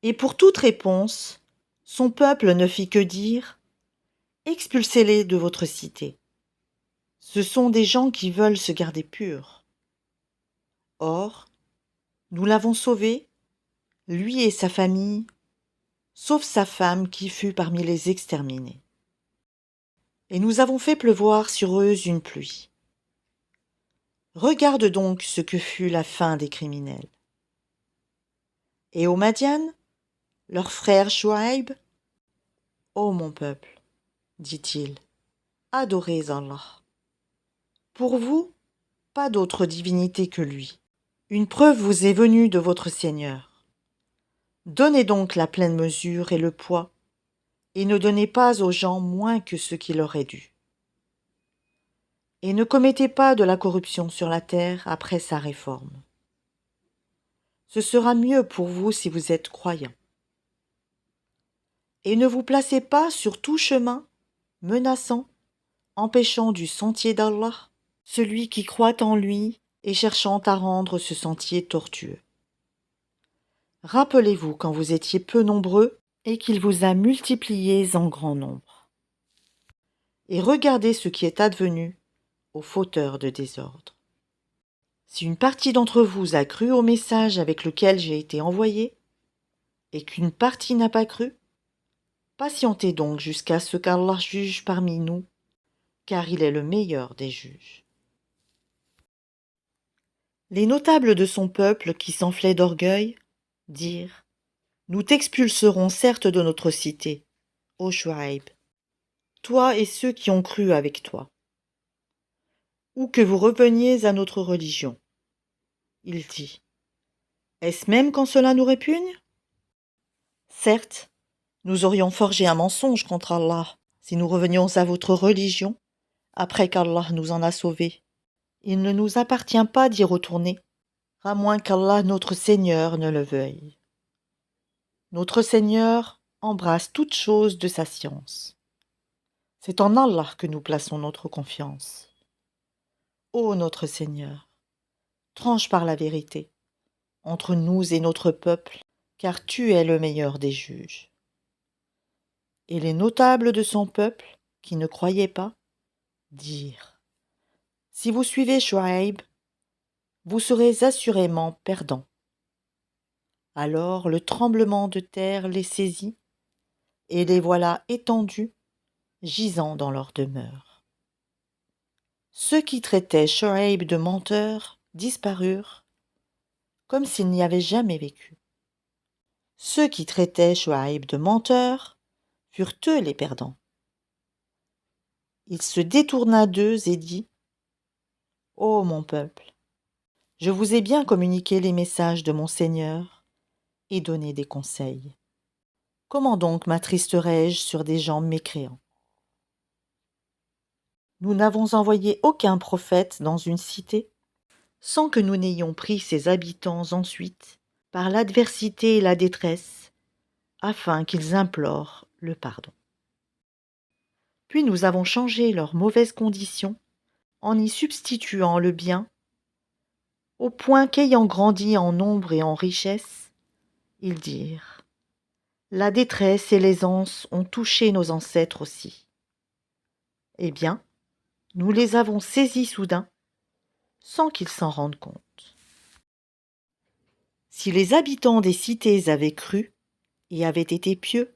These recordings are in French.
Et pour toute réponse, son peuple ne fit que dire « Expulsez-les de votre cité. Ce sont des gens qui veulent se garder purs. » Or, nous l'avons sauvé, lui et sa famille, sauf sa femme qui fut parmi les exterminés. Et nous avons fait pleuvoir sur eux une pluie. Regarde donc ce que fut la fin des criminels. Et aux Madian, leur frère Chouaïb, « Ô mon peuple, dit-il, adorez Allah. Pour vous, pas d'autre divinité que lui. Une preuve vous est venue de votre Seigneur. Donnez donc la pleine mesure et le poids, et ne donnez pas aux gens moins que ce qui leur est dû. Et ne commettez pas de la corruption sur la terre après sa réforme. Ce sera mieux pour vous si vous êtes croyants. Et ne vous placez pas sur tout chemin, menaçant, empêchant du sentier d'Allah, celui qui croit en lui et cherchant à rendre ce sentier tortueux. Rappelez-vous quand vous étiez peu nombreux et qu'il vous a multipliés en grand nombre. Et regardez ce qui est advenu aux fauteurs de désordre. Si une partie d'entre vous a cru au message avec lequel j'ai été envoyé, et qu'une partie n'a pas cru, patientez donc jusqu'à ce qu'Allah juge parmi nous, car il est le meilleur des juges. Les notables de son peuple, qui s'enflaient d'orgueil, dirent « Nous t'expulserons certes de notre cité, ô Chouaïb, toi et ceux qui ont cru avec toi. Ou que vous reveniez à notre religion. » Il dit « Est-ce même quand cela nous répugne ? Certes, nous aurions forgé un mensonge contre Allah si nous revenions à votre religion, après qu'Allah nous en a sauvés. Il ne nous appartient pas d'y retourner, à moins qu'Allah notre Seigneur ne le veuille. Notre Seigneur embrasse toutes choses de sa science. C'est en Allah que nous plaçons notre confiance. Ô notre Seigneur, tranche par la vérité, entre nous et notre peuple, car tu es le meilleur des juges. Et les notables de son peuple, qui ne croyaient pas, dirent « Si vous suivez Chouaïb, vous serez assurément perdants. » Alors le tremblement de terre les saisit, et les voilà étendus, gisant dans leur demeure. Ceux qui traitaient Chouaïb de menteur disparurent, comme s'il n'y avait jamais vécu. Ceux qui traitaient Chouaïb de menteur furent eux les perdants. Il se détourna d'eux et dit « Ô mon peuple, je vous ai bien communiqué les messages de mon Seigneur et donné des conseils. Comment donc m'attristerais-je sur des gens mécréants ? Nous n'avons envoyé aucun prophète dans une cité sans que nous n'ayons pris ses habitants ensuite par l'adversité et la détresse, afin qu'ils implorent le pardon. Puis nous avons changé leurs mauvaises conditions en y substituant le bien, au point qu'ayant grandi en nombre et en richesse, ils dirent « La détresse et l'aisance ont touché nos ancêtres aussi. » Eh bien, nous les avons saisis soudain, sans qu'ils s'en rendent compte. Si les habitants des cités avaient cru et avaient été pieux,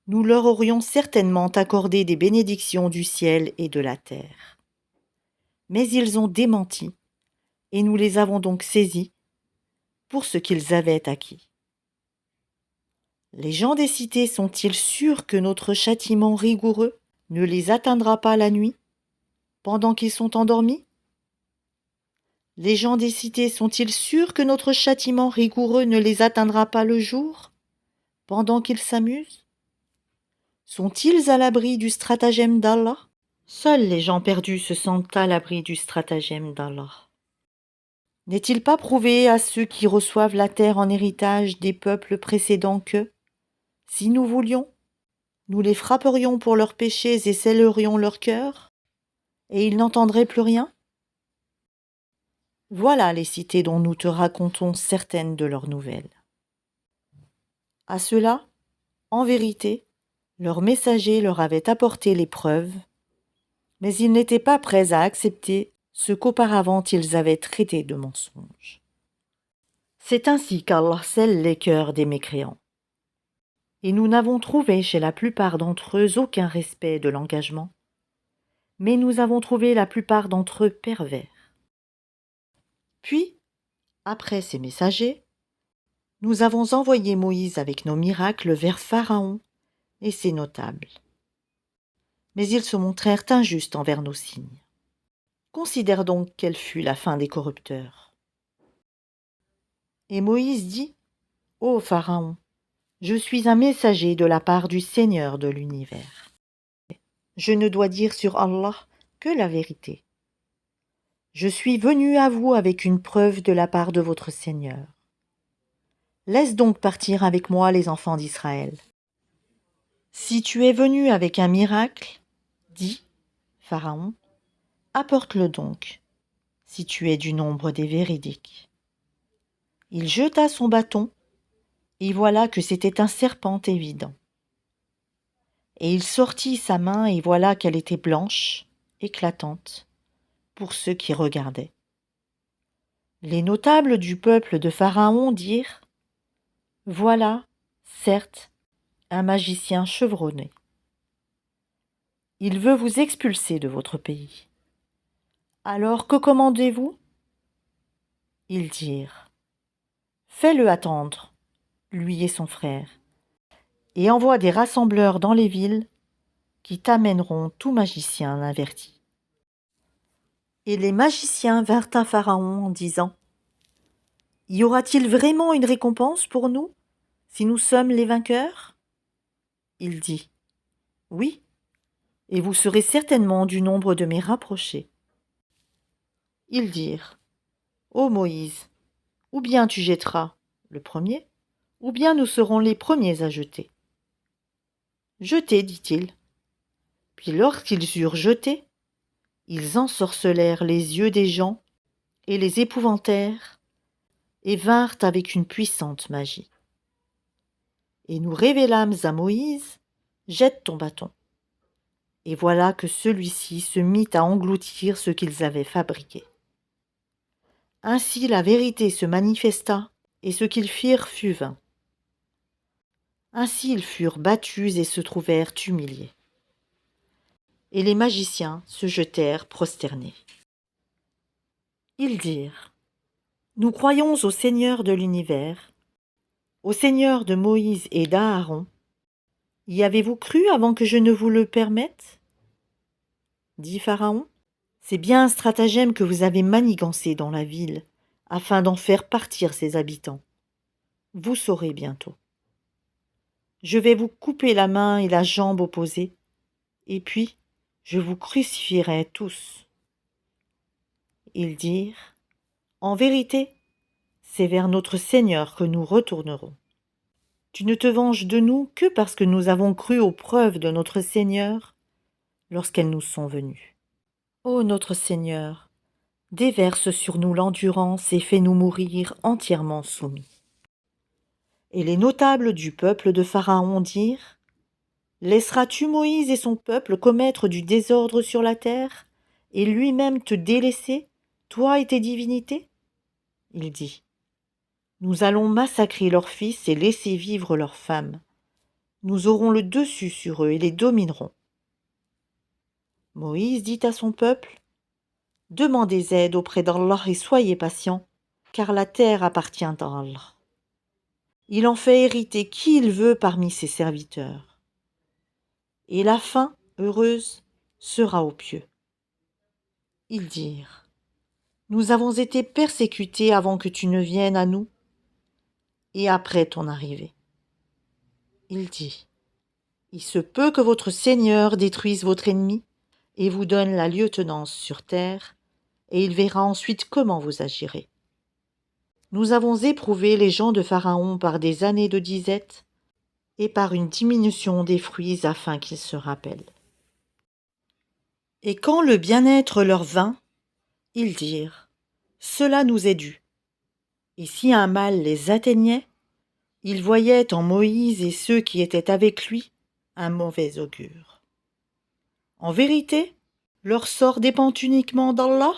nous leur aurions certainement accordé des bénédictions du ciel et de la terre. Mais ils ont démenti, et nous les avons donc saisis pour ce qu'ils avaient acquis. Les gens des cités sont-ils sûrs que notre châtiment rigoureux ne les atteindra pas la nuit, pendant qu'ils sont endormis ? Les gens des cités sont-ils sûrs que notre châtiment rigoureux ne les atteindra pas le jour, pendant qu'ils s'amusent ? Sont-ils à l'abri du stratagème d'Allah ? Seuls les gens perdus se sentent à l'abri du stratagème d'Allah. N'est-il pas prouvé à ceux qui reçoivent la terre en héritage des peuples précédents que, si nous voulions, nous les frapperions pour leurs péchés et scellerions leur cœur, et ils n'entendraient plus rien ? Voilà les cités dont nous te racontons certaines de leurs nouvelles. À cela, en vérité, leur messager leur avait apporté les preuves, mais ils n'étaient pas prêts à accepter ce qu'auparavant ils avaient traité de mensonge. C'est ainsi qu'Allah scelle les cœurs des mécréants. Et nous n'avons trouvé chez la plupart d'entre eux aucun respect de l'engagement, mais nous avons trouvé la plupart d'entre eux pervers. Puis, après ces messagers, nous avons envoyé Moïse avec nos miracles vers Pharaon et ses notables. Mais ils se montrèrent injustes envers nos signes. Considère donc quelle fut la fin des corrupteurs. Et Moïse dit, Ô Pharaon, je suis un messager de la part du Seigneur de l'univers. Je ne dois dire sur Allah que la vérité. Je suis venu à vous avec une preuve de la part de votre Seigneur. Laisse donc partir avec moi les enfants d'Israël. Si tu es venu avec un miracle, dis, Pharaon, apporte-le donc, si tu es du nombre des véridiques. Il jeta son bâton, et voilà que c'était un serpent évident. Et il sortit sa main, et voilà qu'elle était blanche, éclatante, pour ceux qui regardaient. Les notables du peuple de Pharaon dirent, voilà, certes, un magicien chevronné. Il veut vous expulser de votre pays. Alors que commandez-vous ? Ils dirent, fais-le attendre, lui et son frère, et envoie des rassembleurs dans les villes qui t'amèneront tout magicien averti. Et les magiciens vinrent à Pharaon en disant, y aura-t-il vraiment une récompense pour nous, si nous sommes les vainqueurs ? Il dit, oui, et vous serez certainement du nombre de mes rapprochés. Ils dirent, ô Moïse, ou bien tu jetteras le premier, ou bien nous serons les premiers à jeter. Jetez, dit-il. Puis lorsqu'ils eurent jeté, ils ensorcelèrent les yeux des gens et les épouvantèrent, et vinrent avec une puissante magie. Et nous révélâmes à Moïse, jette ton bâton. Et voilà que celui-ci se mit à engloutir ce qu'ils avaient fabriqué. Ainsi la vérité se manifesta, et ce qu'ils firent fut vain. Ainsi ils furent battus et se trouvèrent humiliés. Et les magiciens se jetèrent prosternés. Ils dirent, nous croyons au Seigneur de l'univers, au Seigneur de Moïse et d'Aaron. Y avez-vous cru avant que je ne vous le permette ? Dit Pharaon, c'est bien un stratagème que vous avez manigancé dans la ville, afin d'en faire partir ses habitants. Vous saurez bientôt. Je vais vous couper la main et la jambe opposée, et puis je vous crucifierai tous. Ils dirent, en vérité, c'est vers notre Seigneur que nous retournerons. Tu ne te venges de nous que parce que nous avons cru aux preuves de notre Seigneur lorsqu'elles nous sont venues. Ô notre Seigneur, déverse sur nous l'endurance et fais-nous mourir entièrement soumis. Et les notables du peuple de Pharaon dirent, laisseras-tu Moïse et son peuple commettre du désordre sur la terre, et lui-même te délaisser, toi et tes divinités ? Il dit, nous allons massacrer leurs fils et laisser vivre leurs femmes. Nous aurons le dessus sur eux et les dominerons. Moïse dit à son peuple, demandez aide auprès d'Allah et soyez patients, car la terre appartient à Allah. Il en fait hériter qui il veut parmi ses serviteurs. Et la fin, heureuse, sera aux pieux. Ils dirent, nous avons été persécutés avant que tu ne viennes à nous, et après ton arrivée. Il dit, il se peut que votre Seigneur détruise votre ennemi et vous donne la lieutenance sur terre, et il verra ensuite comment vous agirez. Nous avons éprouvé les gens de Pharaon par des années de disette et par une diminution des fruits afin qu'ils se rappellent. Et quand le bien-être leur vint, ils dirent, cela nous est dû. Et si un mal les atteignait, Il voyait en Moïse et ceux qui étaient avec lui un mauvais augure. En vérité, leur sort dépend uniquement d'Allah,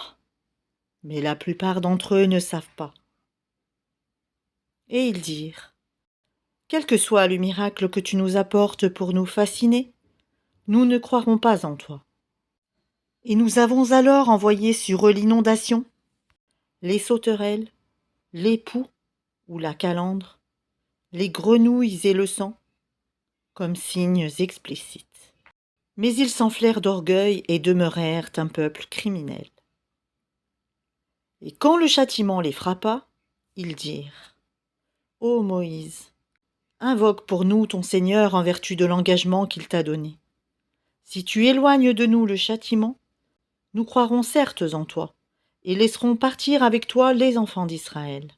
mais la plupart d'entre eux ne savent pas. Et ils dirent: quel que soit le miracle que tu nous apportes pour nous fasciner, nous ne croirons pas en toi. Et nous avons alors envoyé sur eux l'inondation, les sauterelles, les poux ou la calandre, les grenouilles et le sang, comme signes explicites. Mais ils s'enflèrent d'orgueil et demeurèrent un peuple criminel. Et quand le châtiment les frappa, ils dirent: ô Moïse, invoque pour nous ton Seigneur en vertu de l'engagement qu'il t'a donné. Si tu éloignes de nous le châtiment, nous croirons certes en toi, et laisserons partir avec toi les enfants d'Israël.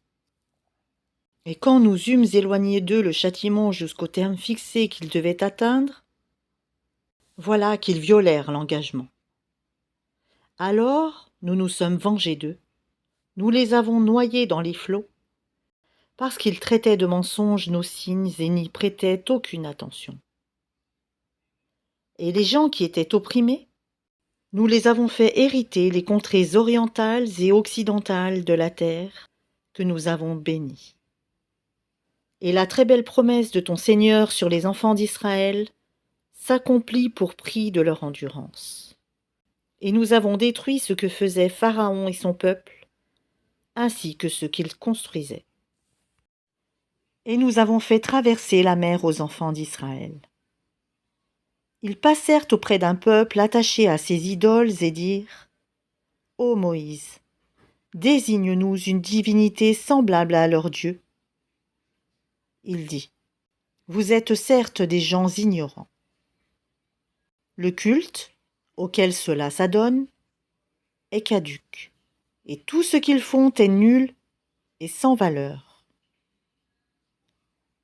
Et quand nous eûmes éloigné d'eux le châtiment jusqu'au terme fixé qu'ils devaient atteindre, voilà qu'ils violèrent l'engagement. Alors nous nous sommes vengés d'eux, nous les avons noyés dans les flots, parce qu'ils traitaient de mensonges nos signes et n'y prêtaient aucune attention. Et les gens qui étaient opprimés, nous les avons fait hériter les contrées orientales et occidentales de la terre que nous avons bénies. Et la très belle promesse de ton Seigneur sur les enfants d'Israël s'accomplit pour prix de leur endurance. Et nous avons détruit ce que faisait Pharaon et son peuple, ainsi que ce qu'ils construisaient. Et nous avons fait traverser la mer aux enfants d'Israël. Ils passèrent auprès d'un peuple attaché à ses idoles et dirent: ô Moïse, désigne-nous une divinité semblable à leur Dieu. Il dit: vous êtes certes des gens ignorants. Le culte, auquel cela s'adonne, est caduc, et tout ce qu'ils font est nul et sans valeur.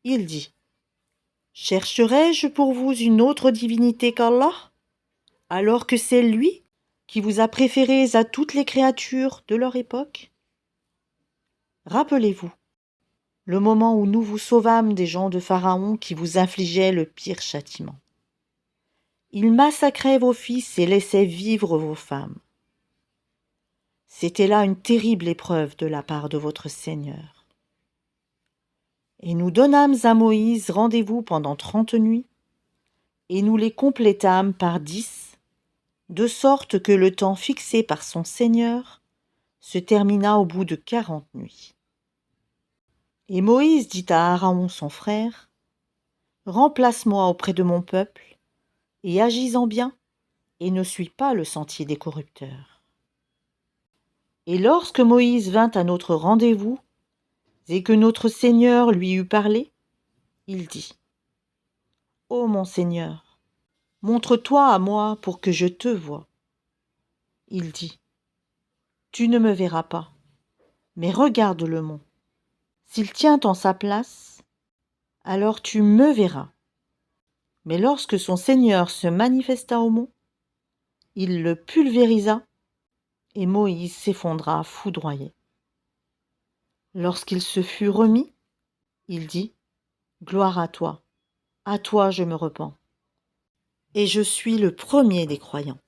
Il dit: chercherai-je pour vous une autre divinité qu'Allah, alors que c'est lui qui vous a préférés à toutes les créatures de leur époque? Rappelez-vous le moment où nous vous sauvâmes des gens de Pharaon qui vous infligeaient le pire châtiment. Ils massacraient vos fils et laissaient vivre vos femmes. C'était là une terrible épreuve de la part de votre Seigneur. Et nous donnâmes à Moïse rendez-vous pendant 30 nuits, et nous les complétâmes par 10, de sorte que le temps fixé par son Seigneur se termina au bout de 40 nuits. Et Moïse dit à Aaron son frère: remplace-moi auprès de mon peuple, et agis-en bien, et ne suis pas le sentier des corrupteurs. Et lorsque Moïse vint à notre rendez-vous, et que notre Seigneur lui eut parlé, il dit: ô mon Seigneur, montre-toi à moi pour que je te voie. Il dit: tu ne me verras pas, mais regarde le mont. S'il tient en sa place, alors tu me verras. Mais lorsque son Seigneur se manifesta au mont, il le pulvérisa, et Moïse s'effondra foudroyé. Lorsqu'il se fut remis, il dit: gloire à toi je me repens, et je suis le premier des croyants.